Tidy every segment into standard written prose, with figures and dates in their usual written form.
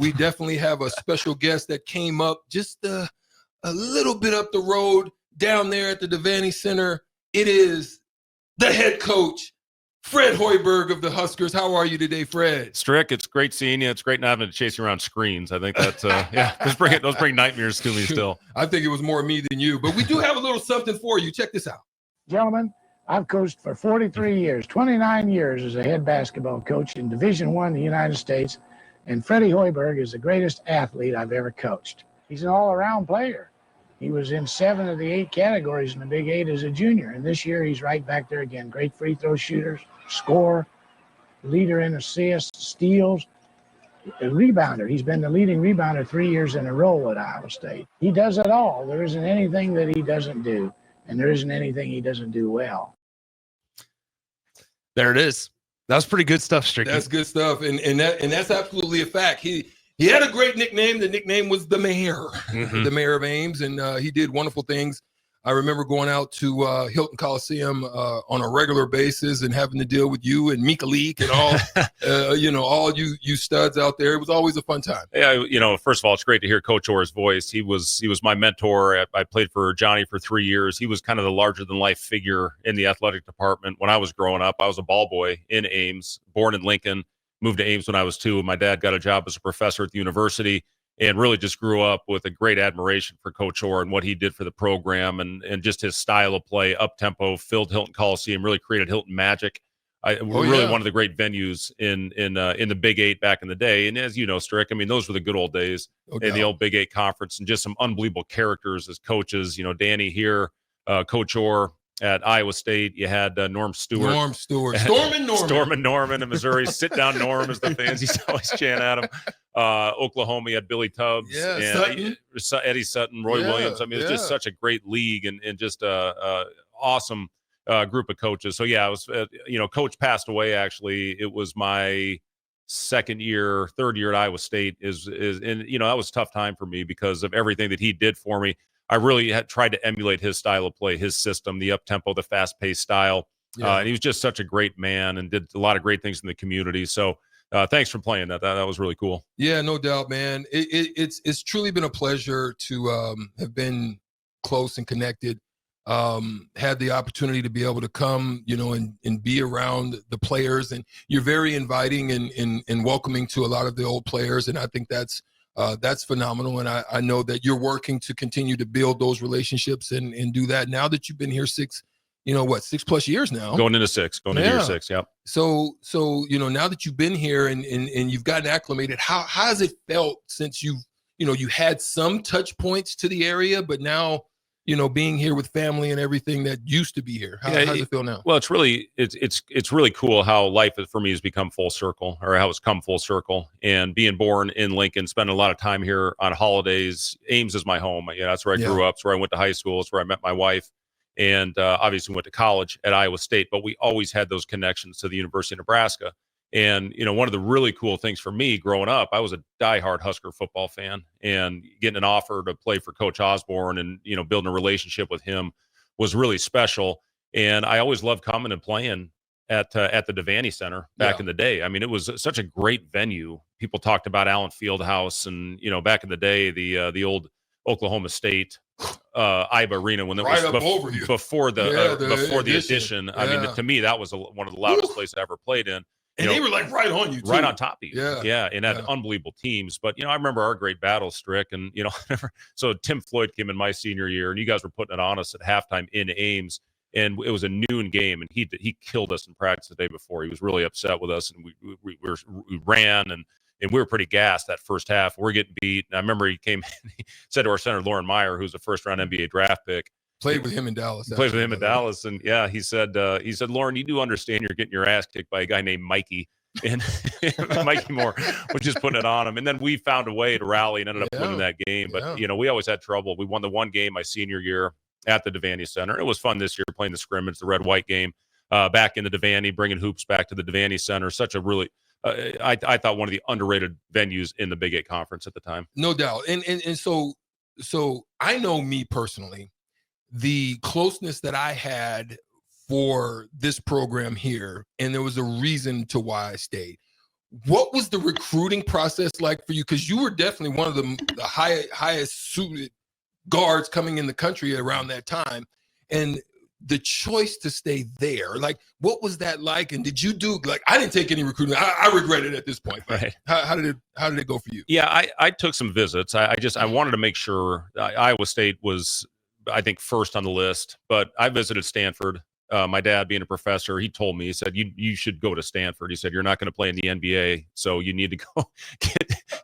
we definitely have a special guest that came up just a little bit up the road down there at the Devaney Center. It is the head coach, Fred Hoiberg of the Huskers. How are you today, Fred? Strick, it's great seeing you. It's great not having to chase you around screens. I think that's, those bring nightmares to me still. I think it was more me than you, but we do have a little something for you. Check this out. Gentlemen, I've coached for 43 years, 29 years as a head basketball coach in Division I in the United States, and Freddie Hoiberg is the greatest athlete I've ever coached. He's an all-around player. He was in 7 of the 8 categories in the Big 8 as a junior, and this year he's right back there again. Great free throw shooters, scorer, leader in assists, steals, a rebounder. He's been the leading rebounder 3 years in a row at Iowa State. He does it all. There isn't anything that he doesn't do, and there isn't anything he doesn't do well. There it is. That was pretty good stuff, Stricky. That's good stuff, and that's absolutely a fact. He had a great nickname. The nickname was the Mayor, the Mayor of Ames, and he did wonderful things. I remember going out to Hilton Coliseum on a regular basis and having to deal with you and Mika Leak and all, all you studs out there. It was always a fun time. Yeah, first of all, it's great to hear Coach Orr's voice. He was my mentor. I played for Johnny for 3 years. He was kind of the larger-than-life figure in the athletic department. When I was growing up, I was a ball boy in Ames, born in Lincoln, moved to Ames when I was 2. My dad got a job as a professor at the university, and really just grew up with a great admiration for Coach Orr and what he did for the program and just his style of play, up-tempo, filled Hilton Coliseum, really created Hilton magic. One of the great venues in the Big 8 back in the day. And as you know, Strick, I mean, those were the good old days in the old Big 8 conference, and just some unbelievable characters as coaches. Danny here, Coach Orr. At Iowa State, you had Norm Stewart. Storm and Norman in Missouri. Sit down, Norm, as the fans used to always chant at him. Oklahoma, you had Billy Tubbs. And Eddie Sutton, Roy Williams. I mean, it was just such a great league and just awesome group of coaches. So, yeah, it was, Coach passed away, actually. It was my third year at Iowa State. And that was a tough time for me because of everything that he did for me. I really had tried to emulate his style of play, his system, the up-tempo, the fast-paced style. And he was just such a great man and did a lot of great things in the community. So thanks for playing that. That was really cool. Yeah, no doubt, man. It's truly been a pleasure to have been close and connected, had the opportunity to be able to come, and be around the players. And you're very inviting and welcoming to a lot of the old players. And I think that's phenomenal. And I know that you're working to continue to build those relationships and do that now that you've been here 6+ years now. Going into year 6. Yep. So, now that you've been here and you've gotten acclimated, how has it felt since you had some touch points to the area, but now, being here with family and everything that used to be here? How does it feel now? Well, it's really cool how life for me has become full circle, or how it's come full circle. And being born in Lincoln, spending a lot of time here on holidays. Ames is my home. That's where I grew up. It's where I went to high school. It's where I met my wife. And obviously went to college at Iowa State. But we always had those connections to the University of Nebraska. And, one of the really cool things for me growing up, I was a diehard Husker football fan, and getting an offer to play for Coach Osborne and, building a relationship with him was really special. And I always loved coming and playing at the Devaney Center back in the day. I mean, it was such a great venue. People talked about Allen Fieldhouse and, back in the day, the old Oklahoma State Iba Arena when it was before the addition. I mean, to me, that was one of the loudest places I ever played in. And they were like right on you, too. Right on top of you. And had unbelievable teams. But, I remember our great battle, Strick. And, so Tim Floyd came in my senior year, and you guys were putting it on us at halftime in Ames. And it was a noon game, and he killed us in practice the day before. He was really upset with us, and we ran, and we were pretty gassed that first half. We're getting beat. And I remember he said to our center, Lauren Meyer, who's a first-round NBA draft pick, Played with him in Dallas. And he said, Lauren, you do understand you're getting your ass kicked by a guy named Mikey, and Mikey Moore was just putting it on him. And then we found a way to rally and ended up winning that game. But we always had trouble. We won the one game my senior year at the Devaney Center. It was fun this year playing the scrimmage, the red-white game, back in the Devaney, bringing hoops back to the Devaney Center. Such a really, I thought one of the underrated venues in the Big 8 conference at the time. No doubt. And so I know me personally. The closeness that I had for this program here, and there was a reason to why I stayed, What was the recruiting process like for you? Because you were definitely one of the highest suited guards coming in the country around that time. And the choice to stay there, like, what was that like? And did you do, like, I didn't take any recruiting. I regret it at this point. Right. How did it go for you? Yeah, I took some visits. I wanted to make sure Iowa State was, I think, first on the list. But I visited Stanford. My dad, being a professor, he told me, he said, you should go to Stanford. He said, you're not going to play in the NBA, so you need to go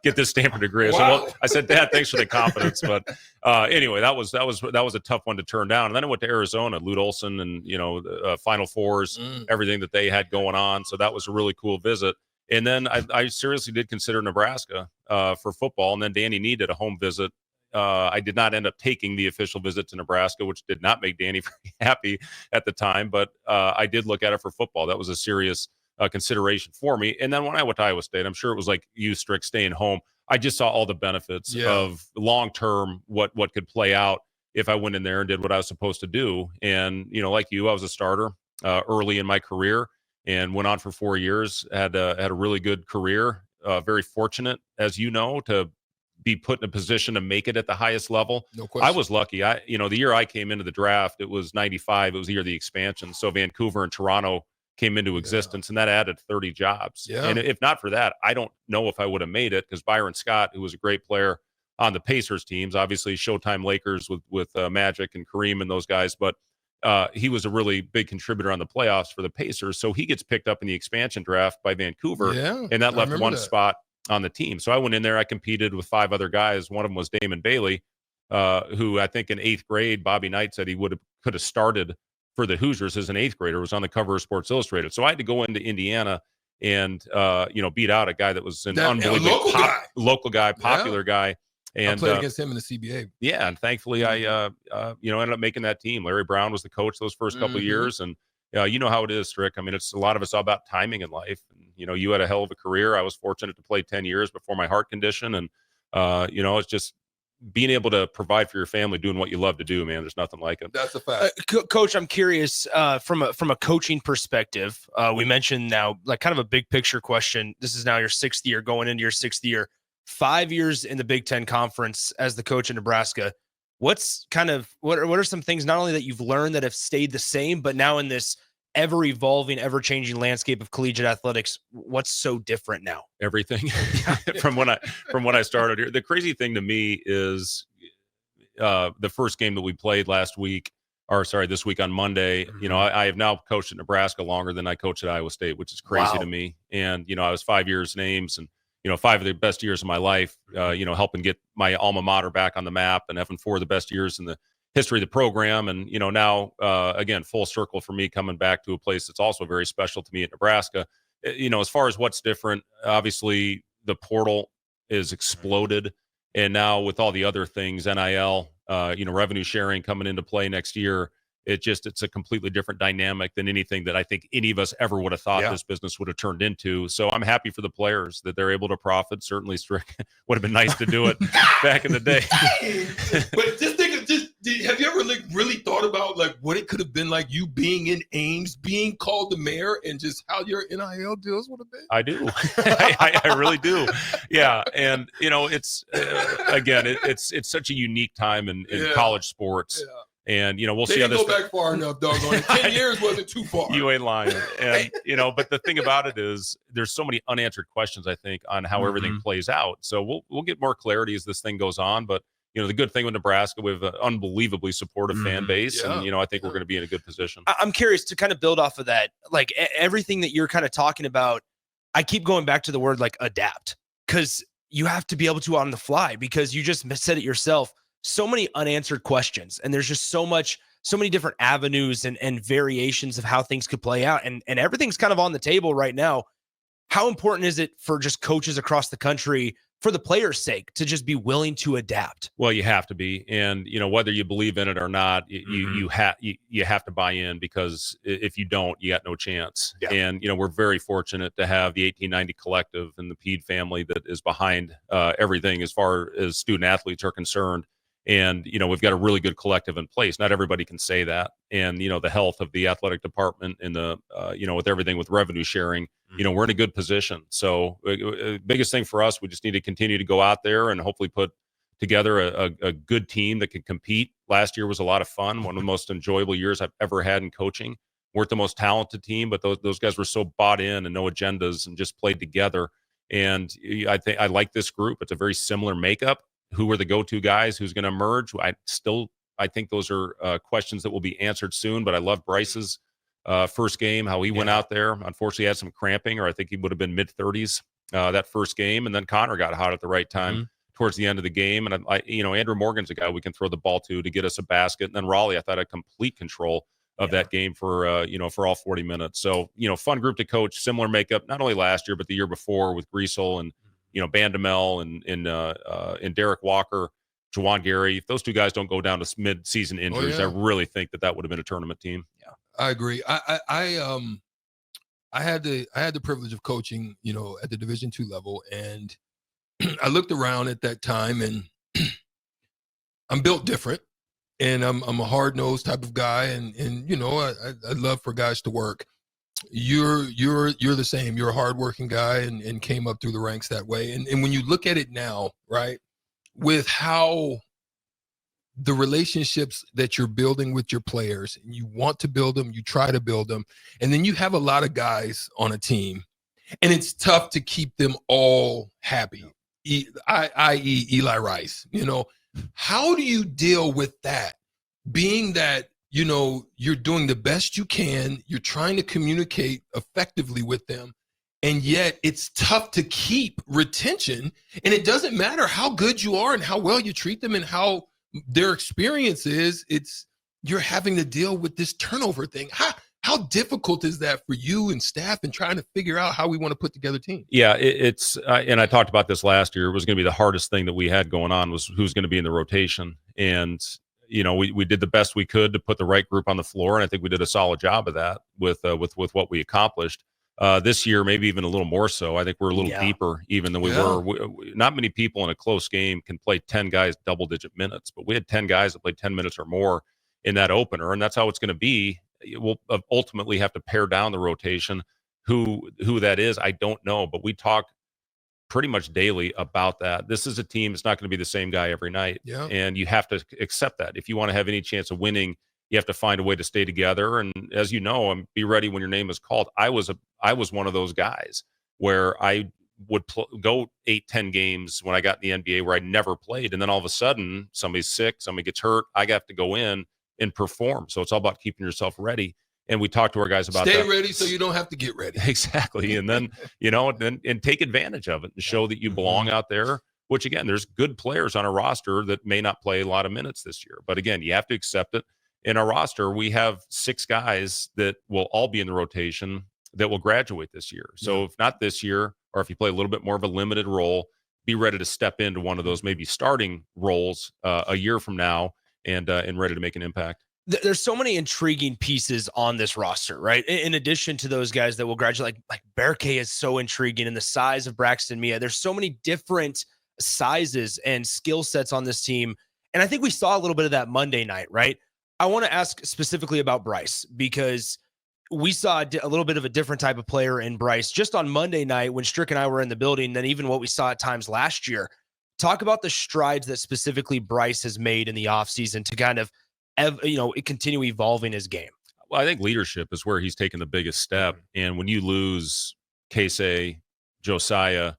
get this Stanford degree. Wow. I said, Dad, thanks for the confidence. But anyway, that was a tough one to turn down. And then I went to Arizona, Lute Olson, and the Final Fours, everything that they had going on. So that was a really cool visit. And then I seriously did consider Nebraska for football. And then Danny Nee did a home visit. I did not end up taking the official visit to Nebraska, which did not make Danny very happy at the time. But I did look at it for football. That was a serious consideration for me. And then when I went to Iowa State, I'm sure it was like you, Strick, staying home. I just saw all the benefits of long-term what could play out if I went in there and did what I was supposed to do. And, like you, I was a starter early in my career and went on for 4 years, had a really good career, very fortunate, as you know, to be put in a position to make it at the highest level. No question. I was lucky. The year I came into the draft, it was 95. It was the year of the expansion. So Vancouver and Toronto came into existence, and that added 30 jobs. Yeah. And if not for that, I don't know if I would have made it, because Byron Scott, who was a great player on the Pacers teams, obviously Showtime Lakers with Magic and Kareem and those guys, but he was a really big contributor on the playoffs for the Pacers. So he gets picked up in the expansion draft by Vancouver, and that left one spot on the team. So I went in there, I competed with 5 other guys. One of them was Damon Bailey, who I think in 8th grade, Bobby Knight said he could have started for the Hoosiers as an 8th grader, was on the cover of Sports Illustrated. So I had to go into Indiana and, beat out a guy that was an unbelievable local guy, popular guy. And I played against him in the CBA. Yeah. And thankfully I ended up making that team. Larry Brown was the coach those first couple of years. And you know how it is, Strick. I mean, it's a lot of it's all about timing in life. And, you had a hell of a career. I was fortunate to play 10 years before my heart condition. And, it's just being able to provide for your family, doing what you love to do, man. There's nothing like it. That's a fact. Coach, I'm curious from a coaching perspective. We mentioned now, like, kind of a big picture question. This is now your 6th year, going into your 6th year, 5 years in the Big Ten Conference as the coach in Nebraska. What are some things not only that you've learned that have stayed the same, but now in this ever evolving, ever changing landscape of collegiate athletics, what's so different now? Everything from when I started here. The crazy thing to me is the first game that we played this week on Monday. I have now coached at Nebraska longer than I coached at Iowa State, which is crazy to me. And I was 5 years names, and 5 of the best years of my life, helping get my alma mater back on the map, and having 4 of the best years in the history of the program. And, now, again, full circle for me, coming back to a place that's also very special to me at Nebraska. As far as what's different, obviously the portal is exploded. And now with all the other things, NIL, revenue sharing coming into play next year, it's a completely different dynamic than anything that I think any of us ever would have thought this business would have turned into. So I'm happy for the players that they're able to profit. Certainly, Strick, would have been nice to do it back in the day. But have you ever really thought about what it could have been like, you being in Ames, being called the mayor, and just how your NIL deals would have been? I do. I really do. Yeah. And, it's, again, it's such a unique time in college sports. Yeah. And, we'll see how this go back far enough, doggone. 10 years wasn't too far. You ain't lying. And, but the thing about it is there's so many unanswered questions, I think, on how everything plays out. So we'll get more clarity as this thing goes on. But, the good thing with Nebraska, we have an unbelievably supportive fan base. Yeah. And, I think we're going to be in a good position. I'm curious to kind of build off of that. Like, everything that you're kind of talking about, I keep going back to the word, adapt. Because you have to be able to on the fly, because you just said it yourself. So many unanswered questions, and there's just so many different avenues and variations of how things could play out. And everything's kind of on the table right now. How important is it for just coaches across the country, for the players' sake, to just be willing to adapt? Well, you have to be. And, whether you believe in it or not, you have to buy in, because if you don't, you got no chance. Yeah. And, we're very fortunate to have the 1890 Collective and the Pede family that is behind everything as far as student athletes are concerned. And, we've got a really good collective in place. Not everybody can say that. And, the health of the athletic department and the, with everything with revenue sharing, we're in a good position. So biggest thing for us, we just need to continue to go out there and hopefully put together a good team that can compete. Last year was a lot of fun. One of the most enjoyable years I've ever had in coaching. Weren't the most talented team, but those guys were so bought in and no agendas and just played together. And I think I like this group. It's a very similar makeup. Who are the go-to guys? Who's going to emerge? I think those are questions that will be answered soon. But I love Bryce's first game, how he went out there. Unfortunately, he had some cramping, or I think he would have been mid-30s that first game. And then Connor got hot at the right time towards the end of the game. And Andrew Morgan's a guy we can throw the ball to get us a basket. And then Raleigh, I thought, had complete control of that game for for all 40 minutes. So fun group to coach. Similar makeup, not only last year but the year before with Griesel and Bandamel and Derek Walker, Jawan Gary. If those two guys don't go down to mid-season injuries, I really think that would have been a tournament team. Yeah, I agree. I had the privilege of coaching, at the Division II level, and I looked around at that time, and I'm built different, and I'm a hard-nosed type of guy, and I love for guys to work. You're the same. You're a hardworking guy and came up through the ranks that way. And when you look at it now, right, with how the relationships that you're building with your players, and you want to build them, you try to build them, and then you have a lot of guys on a team, and it's tough to keep them all happy, i.e. Eli Rice. How do you deal with that, being that you're doing the best you can, you're trying to communicate effectively with them, and yet it's tough to keep retention, and it doesn't matter how good you are and how well you treat them and how their experience is, you're having to deal with this turnover thing. How difficult is that for you and staff and trying to figure out how we want to put together teams? Yeah, it's and I talked about this last year. It was going to be the hardest thing that we had going on was who's going to be in the rotation. And we did the best we could to put the right group on the floor, and I think we did a solid job of that with what we accomplished. This year, maybe even a little more so. I think we're a little deeper even than we were. Not many people in a close game can play 10 guys double-digit minutes, but we had 10 guys that played 10 minutes or more in that opener, and that's how it's going to be. We'll ultimately have to pare down the rotation. Who that is, I don't know, but we talk pretty much daily about that. This is a team. It's not going to be the same guy every night. Yeah. And you have to accept that. If you want to have any chance of winning, you have to find a way to stay together. And as you know, be ready when your name is called. I was one of those guys where I would go 8-10 games when I got in the NBA where I never played. And then all of a sudden somebody's sick, somebody gets hurt. I have to go in and perform. So it's all about keeping yourself ready. And we talked to our guys about Stay that. ready so you don't have to get ready. Exactly. And then, and take advantage of it and show that you belong out there, which again, there's good players on a roster that may not play a lot of minutes this year. But again, you have to accept it. In our roster, we have 6 guys that will all be in the rotation that will graduate this year. So if not this year, or if you play a little bit more of a limited role, be ready to step into one of those maybe starting roles a year from now and ready to make an impact. There's so many intriguing pieces on this roster, right? In addition to those guys that will graduate, like Berke is so intriguing, and the size of Braxton Mia. There's so many different sizes and skill sets on this team. And I think we saw a little bit of that Monday night, right? I want to ask specifically about Bryce, because we saw a little bit of a different type of player in Bryce just on Monday night when Strick and I were in the building, than even what we saw at times last year. Talk about the strides that specifically Bryce has made in the offseason to kind of continue evolving his game. Well, I think leadership is where he's taken the biggest step. And when you lose Casey, Josiah,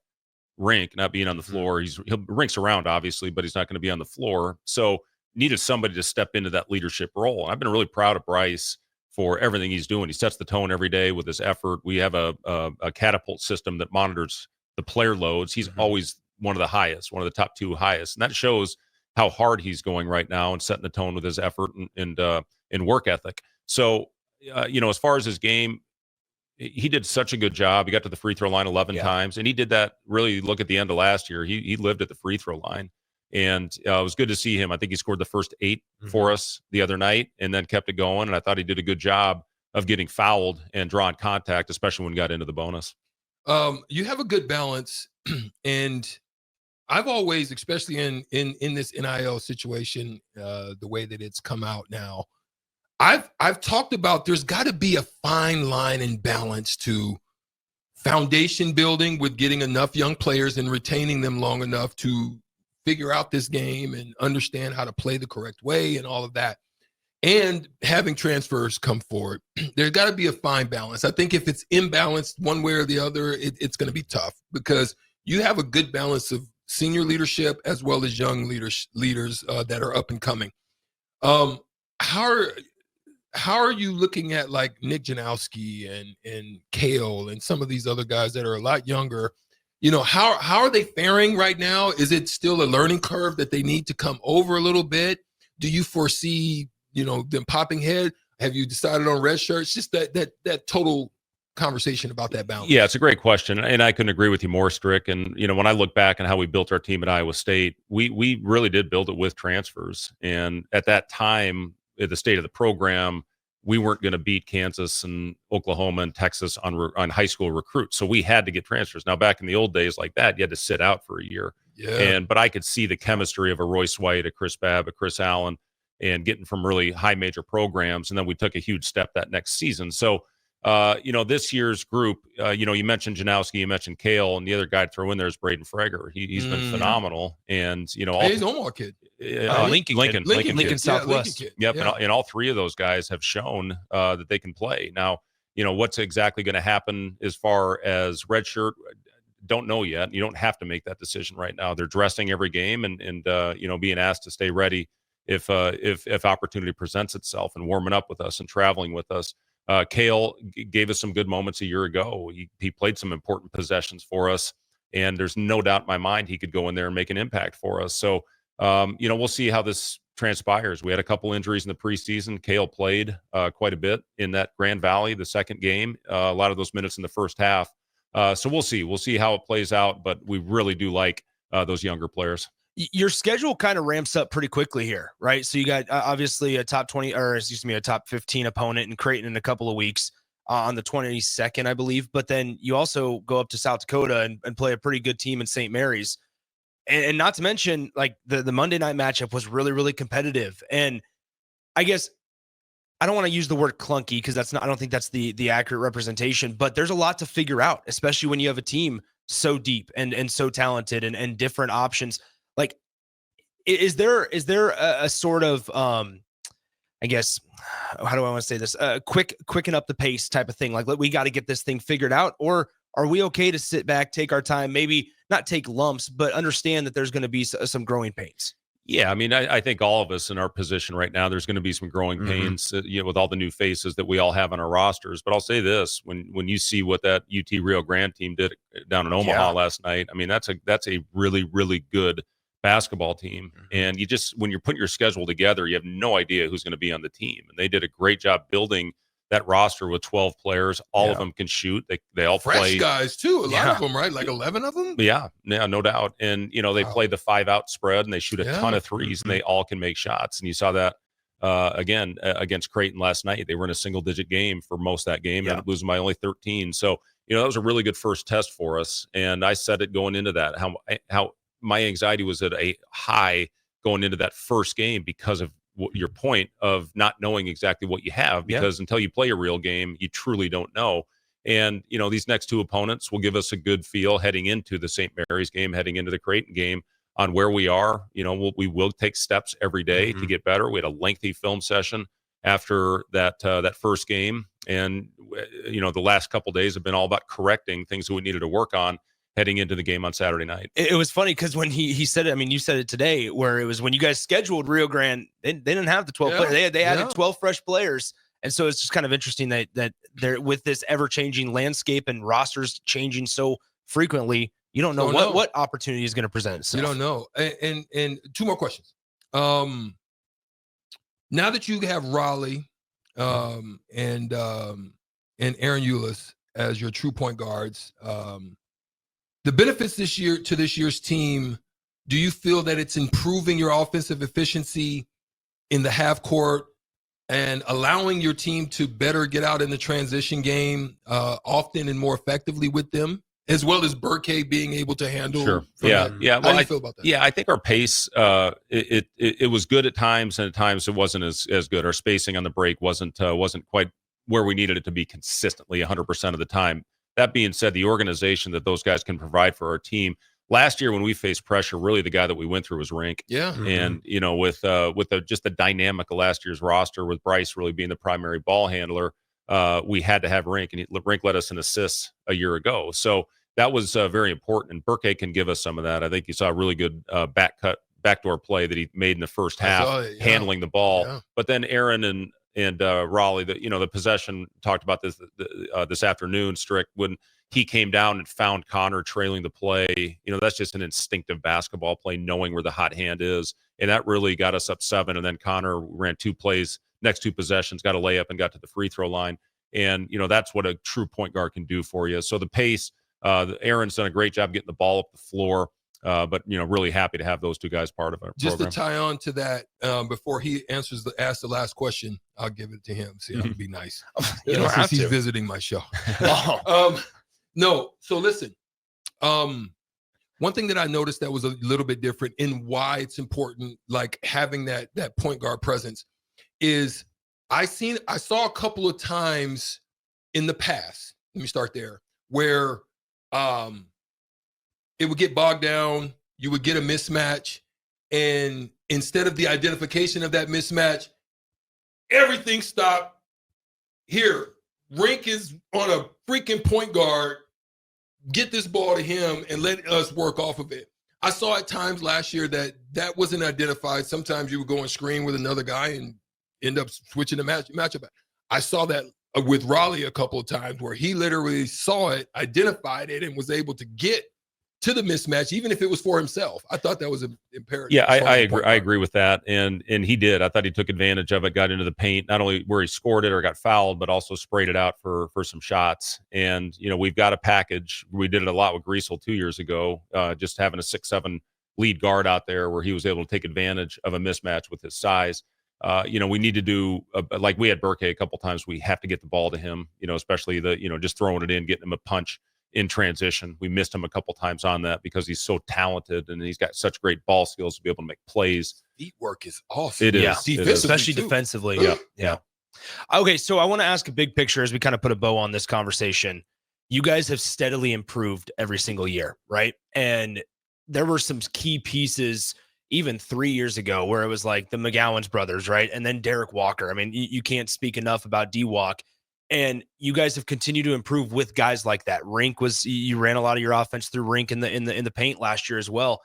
Rink not being on the floor, Rink's around obviously, but he's not going to be on the floor. So needed somebody to step into that leadership role. And I've been really proud of Bryce for everything he's doing. He sets the tone every day with his effort. We have a catapult system that monitors the player loads. He's always one of the highest, one of the top 2 highest. And that shows how hard he's going right now and setting the tone with his effort and work ethic. So, as far as his game, he did such a good job. He got to the free throw line 11 times, and he did that. Really, look at the end of last year. He lived at the free throw line, and it was good to see him. I think he scored the first 8 for us the other night, and then kept it going. And I thought he did a good job of getting fouled and drawing contact, especially when he got into the bonus. You have a good balance, and I've always, especially in this NIL situation, the way that it's come out now, I've talked about there's got to be a fine line and balance to foundation building with getting enough young players and retaining them long enough to figure out this game and understand how to play the correct way and all of that, and having transfers come forward. There's got to be a fine balance. I think if it's imbalanced one way or the other, it's going to be tough, because you have a good balance of senior leadership as well as young leaders that are up and coming. How are you looking at like Nick Janowski and Kale and some of these other guys that are a lot younger? You know, how are they faring right now? Is it still a learning curve that they need to come over a little bit? Do you foresee, you know, them popping head? Have you decided on red shirts? Just that total conversation about that balance. Yeah, it's a great question, and I couldn't agree with you more, Strick. And you know, when I look back on how we built our team at Iowa State, we really did build it with transfers. And at that time, at the state of the program, we weren't going to beat Kansas and Oklahoma and Texas on high school recruits, so we had to get transfers. Now, back in the old days, like that, you had to sit out for a year. Yeah. But I could see the chemistry of a Royce White, a Chris Babb, a Chris Allen, and getting from really high major programs, and then we took a huge step that next season. So. You know, this year's group, you know, you mentioned Janowski, you mentioned Kale, and the other guy to throw in there is Braden Frager. He's been phenomenal. And, you know, he's an Omaha kid. Lincoln Southwest. Kid. Yep. Yeah. And all three of those guys have shown that they can play. Now, you know, what's exactly going to happen as far as redshirt, don't know yet. You don't have to make that decision right now. They're dressing every game and you know, being asked to stay ready if opportunity presents itself, and warming up with us and traveling with us. Kale gave us some good moments a year ago. He played some important possessions for us, and there's no doubt in my mind he could go in there and make an impact for us. So, you know, we'll see how this transpires. We had a couple injuries in the preseason. Kale played quite a bit in that Grand Valley, the second game, a lot of those minutes in the first half. So we'll see. We'll see how it plays out, but we really do like those younger players. Your schedule kind of ramps up pretty quickly here, right? So you got obviously a top 15 opponent in Creighton in a couple of weeks on the 22nd, I believe. But then you also go up to South Dakota and play a pretty good team in St. Mary's. And not to mention, like the Monday night matchup was really, really competitive. And I guess I don't want to use the word clunky, because I don't think that's the accurate representation, but there's a lot to figure out, especially when you have a team so deep and so talented and different options. Like, is there a sort of, I guess, how do I want to say this? Quicken up the pace type of thing. Like, we got to get this thing figured out, or are we okay to sit back, take our time, maybe not take lumps, but understand that there's going to be some growing pains? Yeah, I mean, I think all of us in our position right now, there's going to be some growing pains, you know, with all the new faces that we all have on our rosters. But I'll say this: when you see what that UT Rio Grande team did down in Omaha last night, I mean, that's a really, really good basketball team. And you just, when you're putting your schedule together, you have no idea who's going to be on the team. And they did a great job building that roster with 12 players. All of them can shoot. They all fresh play guys too. A lot of them, right? Like 11 of them. Yeah, no doubt. And you know, they play the 5-out spread, and they shoot a ton of threes, and they all can make shots. And you saw that again against Creighton last night. They were in a single-digit game for most of that game, and losing by only 13. So you know, that was a really good first test for us. And I said it going into that, how my anxiety was at a high going into that first game, because of your point of not knowing exactly what you have, because until you play a real game, you truly don't know. And, you know, these next two opponents will give us a good feel heading into the St. Mary's game, heading into the Creighton game, on where we are. You know, we will take steps every day to get better. We had a lengthy film session after that first game. And, you know, the last couple of days have been all about correcting things that we needed to work on heading into the game on Saturday night. It was funny because when he said it, I mean, you said it today, where it was when you guys scheduled Rio Grande, they didn't have the 12 players. They added 12 fresh players. And so it's just kind of interesting that they're, with this ever-changing landscape and rosters changing so frequently, you don't know what opportunity is going to present itself. You don't know. And two more questions. Now that you have Raleigh and Aaron Eulis as your true point guards, the benefits this year's team, do you feel that it's improving your offensive efficiency in the half court and allowing your team to better get out in the transition game often and more effectively with them? as well as Burke being able to handle. Sure. from Yeah. that. Yeah. How Well, do you feel about that? Yeah, I think our pace, it was good at times, and at times it wasn't as good. Our spacing on the break wasn't quite where we needed it to be consistently 100% of the time. That being said, the organization that those guys can provide for our team. Last year when we faced pressure, really the guy that we went through was Rink. Yeah. And with just the dynamic of last year's roster, with Bryce really being the primary ball handler, we had to have Rink, and Rink led us in assists a year ago. So that was very important, and Burke can give us some of that. I think you saw a really good backdoor play that he made in the first half, handling the ball. Yeah. But then Aaron and Raleigh, the possession, talked about this afternoon, Strick, when he came down and found Connor trailing the play. That's just an instinctive basketball play, knowing where the hot hand is. And that really got us up 7. And then Connor ran 2 plays, next 2 possessions, got a layup and got to the free throw line. And, that's what a true point guard can do for you. So the pace, Aaron's done a great job getting the ball up the floor. But really happy to have those 2 guys part of it. Just to tie on to that, before he asks the last question, I'll give it to him. See, I'm gonna be nice. You don't have He's to. visiting my show. Oh. No, so listen. One thing that I noticed that was a little bit different in why it's important, like having that point guard presence, is I saw a couple of times in the past. Let me start there, where it would get bogged down. You would get a mismatch. And instead of the identification of that mismatch, everything stopped. Here, Rink is on a freaking point guard. Get this ball to him and let us work off of it. I saw at times last year that wasn't identified. Sometimes you would go and screen with another guy and end up switching the matchup. I saw that with Raleigh a couple of times where he literally saw it, identified it, and was able to get to the mismatch, even if it was for himself. I thought that was imperative. Yeah, I agree. I agree with that, and he did. I thought he took advantage of it, got into the paint, not only where he scored it or got fouled, but also sprayed it out for some shots. And we've got a package. We did it a lot with Griesel 2 years ago, just having a 6'7" lead guard out there where he was able to take advantage of a mismatch with his size. We need to do like we had Burke a couple times. We have to get the ball to him, especially just throwing it in, getting him a punch in transition. We missed him a couple times on that because he's so talented and he's got such great ball skills to be able to make plays. Feet work is awesome. It is. Yeah. Especially defensively. Yeah. Okay, so I want to ask a big picture as we kind of put a bow on this conversation. You guys have steadily improved every single year, right? And there were some key pieces even 3 years ago where it was like the McGowan's brothers, right? And then Derek Walker. I mean, you can't speak enough about D-Walk. And you guys have continued to improve with guys like that. Rink you ran a lot of your offense through Rink in the paint last year as well.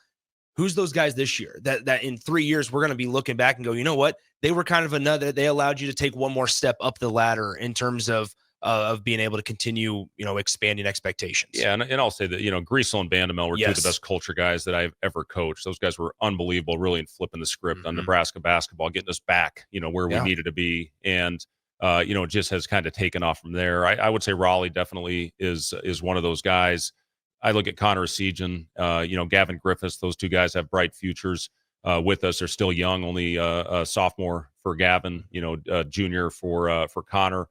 Who's those guys this year that in 3 years we're going to be looking back and go, you know what? They were kind of they allowed you to take one more step up the ladder in terms of being able to continue, expanding expectations. Yeah, and I'll say that, Griesel and Bandamel were 2 of the best culture guys that I've ever coached. Those guys were unbelievable, really, in flipping the script on Nebraska basketball, getting us back, where we needed to be. And it just has kind of taken off from there. I would say Raleigh definitely is one of those guys. I look at Connor Sejan, Gavin Griffiths. Those 2 guys have bright futures with us. They're still young, only a sophomore for Gavin, junior for Connor.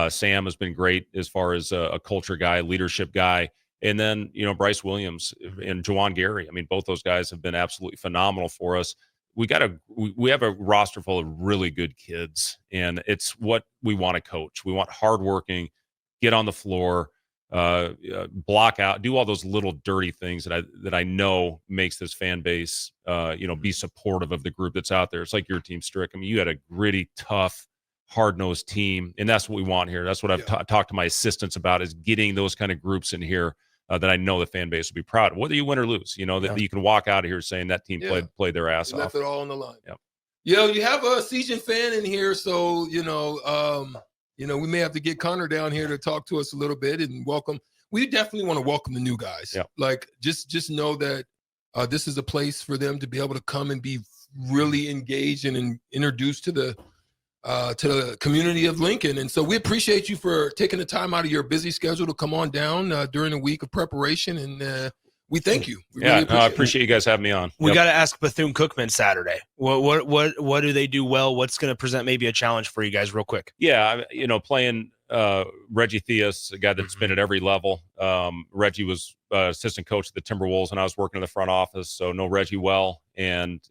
Sam has been great as far as a culture guy, leadership guy. And then, Bryce Williams and Juwan Gary. I mean, both those guys have been absolutely phenomenal for us. We have a roster full of really good kids, and it's what we want to coach. We want hardworking, get on the floor, block out, do all those little dirty things that I know makes this fan base, be supportive of the group that's out there. It's like your team, Strick. I mean, you had a gritty, tough, hard-nosed team, and that's what we want here. That's what I've talked to my assistants about, is getting those kind of groups in here that I know the fan base will be proud of, whether you win or lose. That you can walk out of here saying that team played their ass off. Left it all on the line. Yep. You have a Sejan fan in here, so we may have to get Connor down here to talk to us a little bit and welcome. We definitely want to welcome the new guys. Yep. Like just know that this is a place for them to be able to come and be really engaged and introduced to the community of Lincoln. And so we appreciate you for taking the time out of your busy schedule to come on down during a week of preparation. And we thank you. I appreciate you guys having me on. We got to ask Bethune-Cookman Saturday. What do they do well? What's going to present maybe a challenge for you guys real quick? Yeah, playing Reggie Theus, a guy that's been at every level. Reggie was assistant coach of the Timberwolves, and I was working in the front office, so know Reggie well. And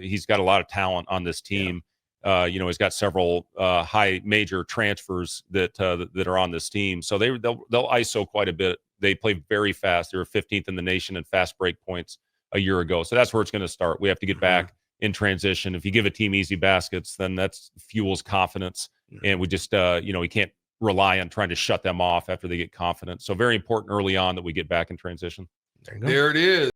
he's got a lot of talent on this team. He's got several high major transfers that are on this team. So they'll ISO quite a bit. They play very fast. They were 15th in the nation in fast break points a year ago. So that's where it's going to start. We have to get back in transition. If you give a team easy baskets, then that's fuels confidence. And we just, we can't rely on trying to shut them off after they get confident. So very important early on that we get back in transition. There it is.